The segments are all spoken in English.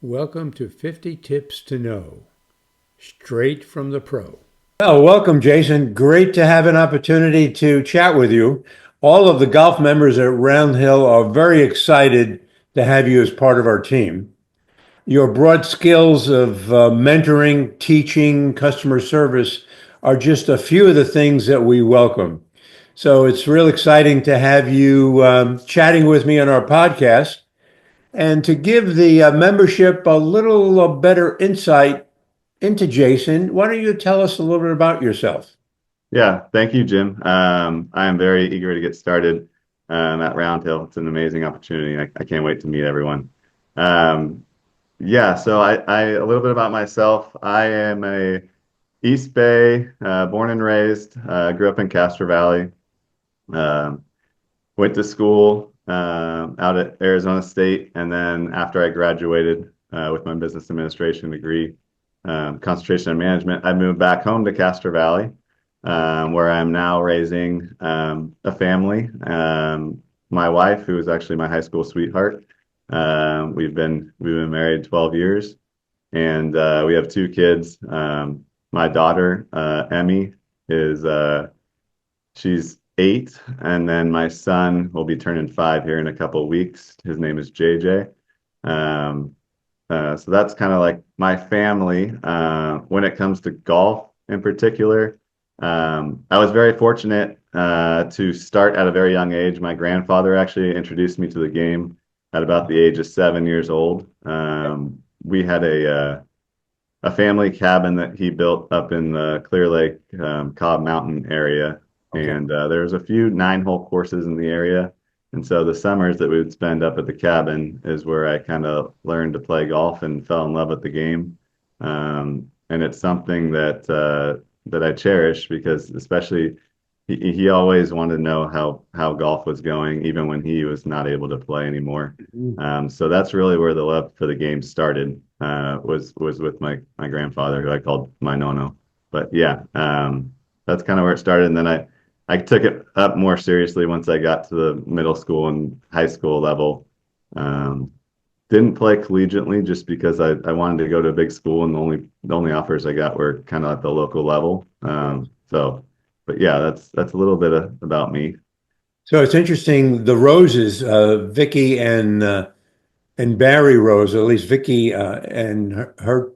Welcome to 50 Tips to Know, straight from the pro. Well, welcome, Jason. Great to have an opportunity to chat with you. All of the golf members at Round Hill are very excited to have you as part of our team. Your broad skills of mentoring, teaching, customer service are just a few of the things that we welcome. So it's real exciting to have you chatting with me on our podcast. And to give the membership a little better insight into Jason, why don't you tell us a little bit about yourself? Yeah, thank you, Jim. I am very eager to get started at Round Hill. It's an amazing opportunity. I can't wait to meet everyone. Um, yeah, so a little bit about myself. I am a East Bay, born and raised. Grew up in Castro Valley. Um, Went to school out at Arizona State, and then after I graduated with my business administration degree, concentration in management, I moved back home to Castro Valley, where I'm now raising a family. My wife, who is actually my high school sweetheart, we've been married 12 years, and we have two kids. My daughter, Emmy, is she's 8, and then my son will be turning 5 here in a couple of weeks. His name is JJ. Um, so that's kind of like my family. When it comes to golf in particular, I was very fortunate to start at a very young age. My grandfather actually introduced me to the game at about the age of 7 years old. We had a family cabin that he built up in the Clear Lake, Cobb Mountain area. Okay. And there's a few 9-hole courses in the area. And so the summers that we would spend up at the cabin is where I kind of learned to play golf and fell in love with the game. And it's something that I cherish because especially he always wanted to know how golf was going, even when he was not able to play anymore. So that's really where the love for the game started, was with my grandfather, who I called my nono. But yeah, that's kind of where it started. And then I took it up more seriously once I got to the middle school and high school level. Um, didn't play collegiately just because I wanted to go to a big school, and the only offers I got were kind of at the local level. But yeah, that's a little bit about me. So it's interesting. The Roses, Vicky and Barry Rose, or at least Vicky and her.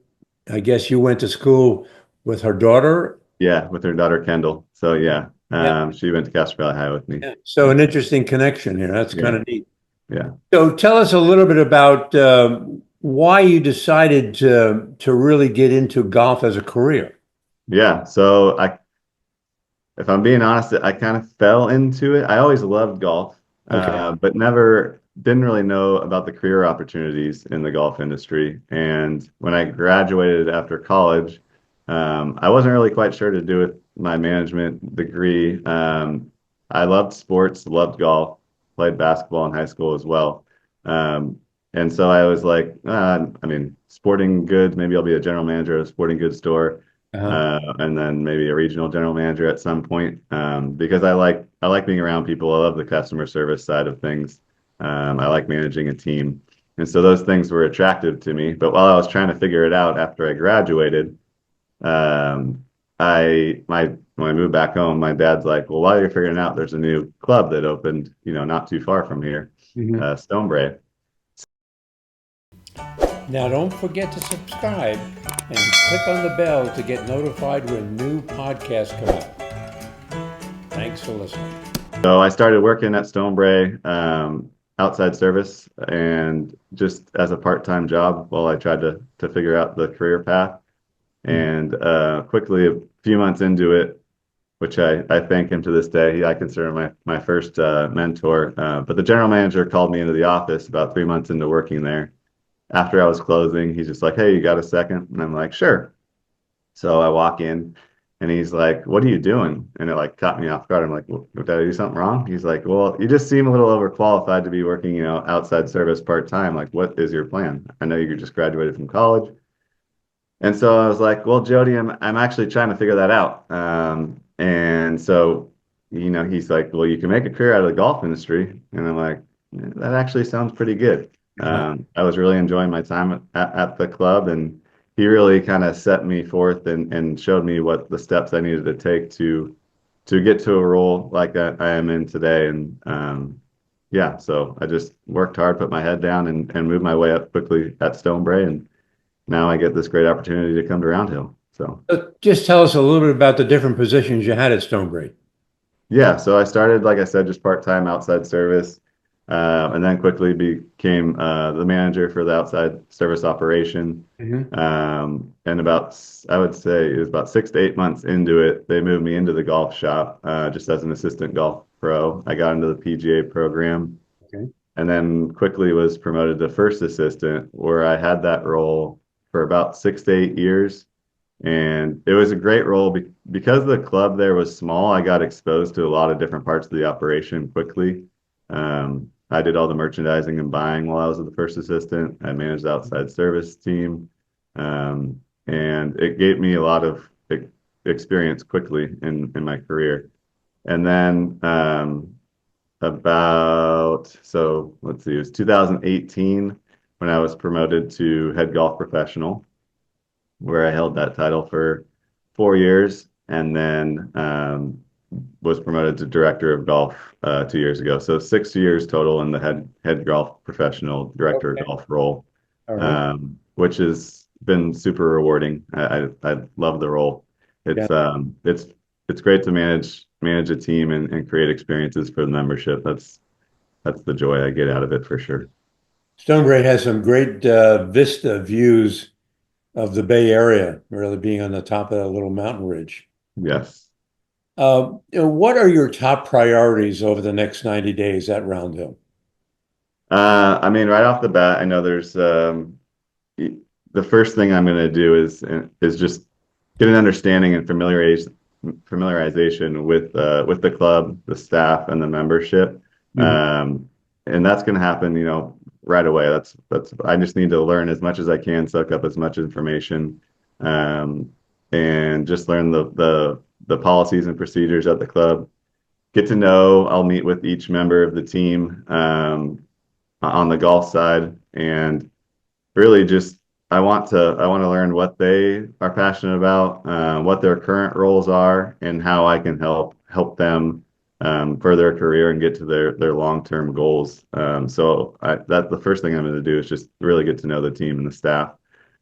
I guess you went to school with her daughter. Yeah, with her daughter Kendall. So yeah, Yeah. she went to Castro Valley High with me. Yeah. So an interesting connection here. That's kind Yeah, of neat. yeah. So tell us a little bit about why you decided to really get into golf as a career. Yeah, so if I'm being honest, I kind of fell into it. I always loved golf, Okay. but never didn't really know about the career opportunities in the golf industry. And when I graduated after college, I wasn't really quite sure to do with my management degree. I loved sports, loved golf, played basketball in high school as well. And so I was like, I mean, sporting goods, maybe I'll be a general manager at a sporting goods store, Uh-huh. and then maybe a regional general manager at some point, because I like being around people. I love the customer service side of things. I like managing a team, and so those things were attractive to me. But while I was trying to figure it out after I graduated, when I moved back home, my dad's like, "Well, while you're figuring it out, there's a new club that opened, not too far from here, Mhm. Stonebray." Now, don't forget to subscribe and click on the bell to get notified when new podcasts come out. Thanks for listening. So I started working at Stonebray, outside service, and just as a part-time job while I tried to figure out the career path. And quickly, a few months into it, which I thank him to this day. I consider my first mentor. But the general manager called me into the office about 3 months into working there. After I was closing, he's just like, "Hey, you got a second?" And I'm like, "Sure." So I walk in, and he's like, "What are you doing?" And it like caught me off guard. I'm like, "Well, did I do something wrong?" He's like, "Well, you just seem a little overqualified to be working, outside service part-time. Like, what is your plan? I know you just graduated from college." And so I was like, "Well, Jody, I'm actually trying to figure that out." And so, he's like, "Well, you can make a career out of the golf industry." And I'm like, "That actually sounds pretty good." Uh-huh. I was really enjoying my time at the club, and he really kind of set me forth and showed me what the steps I needed to take to get to a role like that I am in today. And yeah, so I just worked hard, put my head down, and moved my way up quickly at Stonebray, and now I get this great opportunity to come to Round Hill. So. Just tell us a little bit about the different positions you had at Stonebreak. Yeah, so I started, like I said, just part-time outside service, and then quickly became the manager for the outside service operation. Hmm. And I would say it was about 6 to 8 months into it, they moved me into the golf shop just as an assistant golf pro. I got into the PGA program, Okay. and then quickly was promoted to first assistant, where I had that role for about 6 to 8 years. And it was a great role because the club there was small. I got exposed to a lot of different parts of the operation quickly. I did all the merchandising and buying while I was the first assistant. I managed the outside service team, and it gave me a lot of experience quickly in my career. And then let's see, it was 2018 when I was promoted to head golf professional, where I held that title for 4 years, and then was promoted to director of golf 2 years ago. So 6 years total in the head golf professional director of Okay. golf role, All right. which has been super rewarding. I love the role. Yeah. It's great to manage a team and create experiences for the membership. That's the joy I get out of it for sure. Stonebreak has some great vista views of the Bay Area, really being on the top of that little mountain ridge. Yes. What are your top priorities over the next 90 days at Round Hill? I mean, right off the bat, I know there's the first thing I'm going to do is just get an understanding and familiarization with the club, the staff, and the membership. Mhm. And that's going to happen, right away. That's I just need to learn as much as I can, soak up as much information, um, and just learn the policies and procedures at the club. Get to know. I'll meet with each member of the team on the golf side, and really just I want to learn what they are passionate about, what their current roles are, and how I can help them for their career and get to their long-term goals. That's the first thing I'm going to do is just really get to know the team and the staff,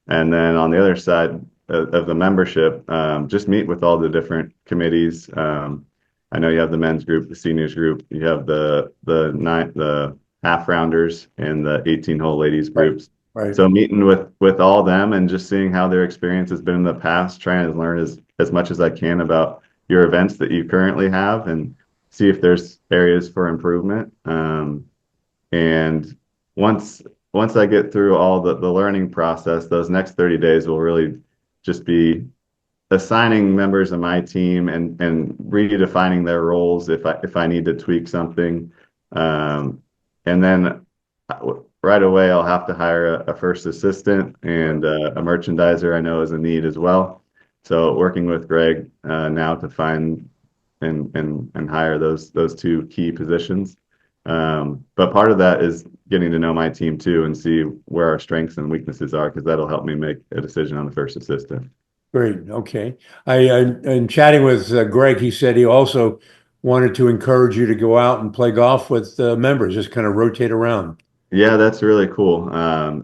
and then on the other side of the membership, just meet with all the different committees. I know you have the men's group, the seniors group, you have the half rounders, and the 18-hole ladies Right. groups. Right. So meeting with all them and just seeing how their experience has been in the past, trying to learn as much as I can about your events that you currently have and see if there's areas for improvement. And once once I get through all the learning process, those next 30 days will really just be assigning members of my team and redefining their roles if I need to tweak something. And then right away I'll have to hire a first assistant and a merchandiser I know is a need as well. So working with Greg now to find and hire those two key positions. But part of that is getting to know my team too and see where our strengths and weaknesses are because that'll help me make a decision on the first assistant. Great. Okay. In chatting with Greg, he said he also wanted to encourage you to go out and play golf with members, just kind of rotate around. Yeah, that's really cool.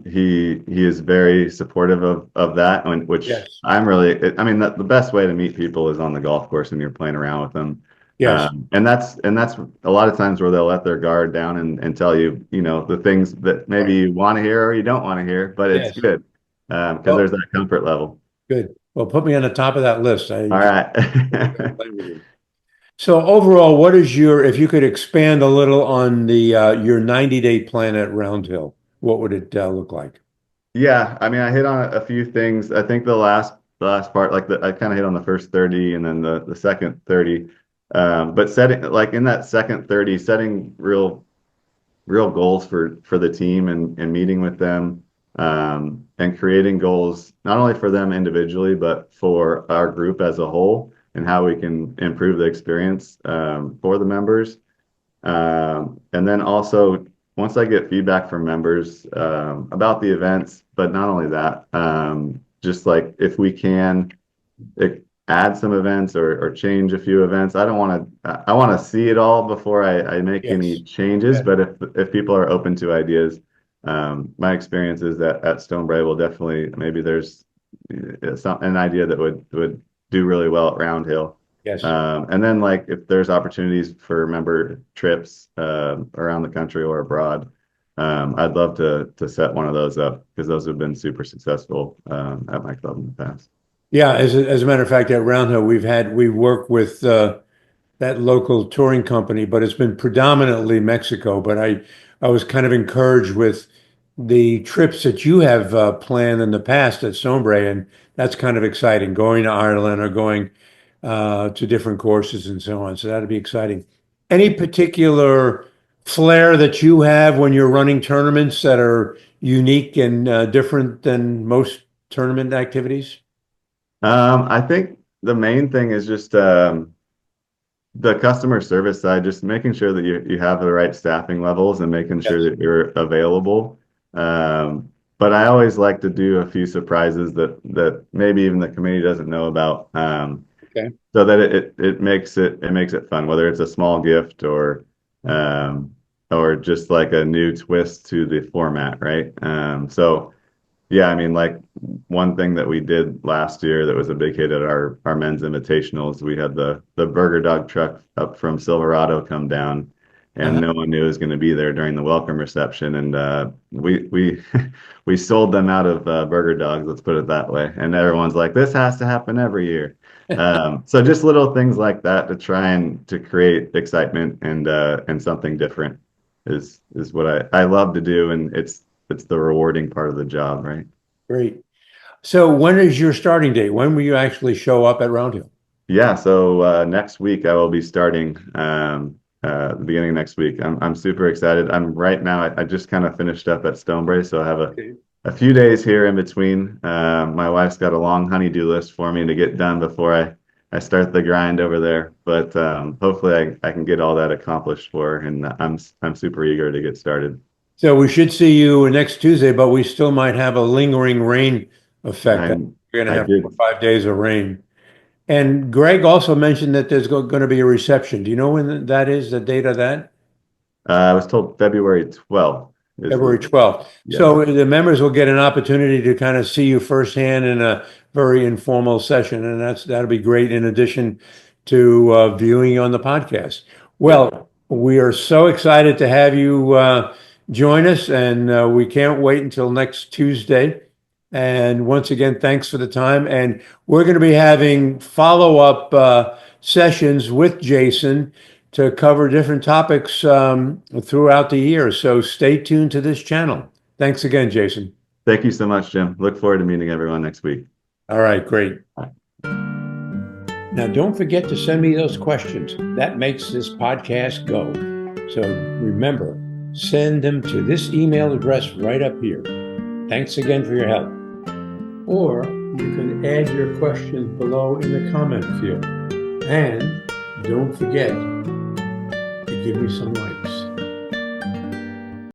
He is very supportive of that, which Yes. I'm really. I mean, the best way to meet people is on the golf course and you're playing around with them, Yes. and that's a lot of times where they'll let their guard down and tell you, the things that maybe Right. you want to hear or you don't want to hear, but it's Yes. good because there's Well, that comfort level. good. Well, put me on the top of that list. I All enjoy right. playing with you. So overall, what is if you could expand a little on the your 90-day plan at Round Hill, what would it look like? Yeah, I mean, I hit on a few things. I think the last part, like I kind of hit on the first 30 and then the second 30. But setting like in that second 30, setting real goals for the team and meeting with them and creating goals not only for them individually, but for our group as a whole and how we can improve the experience for the members. And then also once I get feedback from members about the events, but not only that, just like if we can add some events or change a few events. I don't want to, I want to see it all before I make any Yes. changes. Yeah. But if people are open to ideas, my experience is that at Stonebray will definitely, maybe there's an idea that would do really well at Round Hill. Yes. And then like if there's opportunities for member trips around the country or abroad, I'd love to set one of those up because those have been super successful at my club in the past. Yeah. As a matter of fact, at Round Hill, we work with that local touring company, but it's been predominantly Mexico. But I was kind of encouraged with the trips that you have planned in the past at Stonebray, and that's kind of exciting, going to Ireland or going to different courses and so on. So that'd be exciting. Any particular flair that you have when you're running tournaments that are unique and different than most tournament activities? I think the main thing is just the customer service side, just making sure that you have the right staffing levels and making sure Yes. that you're available. But I always like to do a few surprises that maybe even the committee doesn't know about, Okay. so that it makes it fun, whether it's a small gift um, or just like a new twist to the format, right? So. Yeah, I mean, like one thing that we did last year that was a big hit at our men's invitationals, we had the burger dog truck up from Silverado come down, and Uh-huh. no one knew it was going to be there during the welcome reception, and we we sold them out of burger dogs. Let's put it that way. And everyone's like, "This has to happen every year." So just little things like that to try and to create excitement and something different is what I love to do, and it's the rewarding part of the job, right? Great. So when is your starting date? When will you actually show up at Round Hill? Yeah, so next week I will be starting the beginning of next week. I'm super excited. I'm right now, I just kind of finished up at Stonebray, so I have Okay. a few days here in between. My wife's got a long honey-do list for me to get done before I start the grind over there. But hopefully I can get all that accomplished for her, and I'm super eager to get started. So we should see you next Tuesday, but we still might have a lingering rain effect. I We're going to I have did 5 days of rain. And Greg also mentioned that there's going to be a reception. Do you know when that is, the date of that? I was told February 12th is February the 12th. yes. So the members will get an opportunity to kind of see you firsthand in a very informal session, and that'll be great in addition to viewing you on the podcast. Yep. Well, we are so excited to have you join us, and we can't wait until next Tuesday. And once again, thanks for the time. And we're going to be having follow-up sessions with Jason to cover different topics throughout the year. So stay tuned to this channel. Thanks again, Jason. Thank you so much, Jim. Look forward to meeting everyone next week. All right, great. Now, don't forget to send me those questions. That makes this podcast go. So remember, send them to this email address right up here. Thanks again for your help. Or you can add your questions below in the comment field. And don't forget to give me some likes.